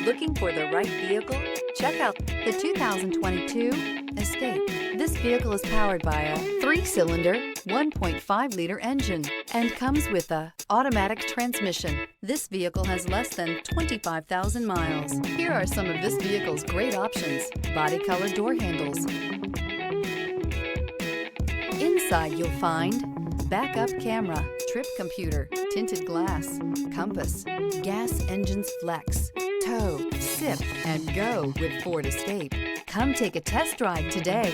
Looking for the right vehicle? Check out the 2022 Escape. This vehicle is powered by a 3-cylinder, 1.5-liter engine and comes with a automatic transmission. This vehicle has less than 25,000 miles. Here are some of this vehicle's great options: body color door handles. Inside you'll find backup camera, trip computer, tinted glass, compass, gas engines flex, tow, sip, and go with Ford Escape. Come take a test drive today.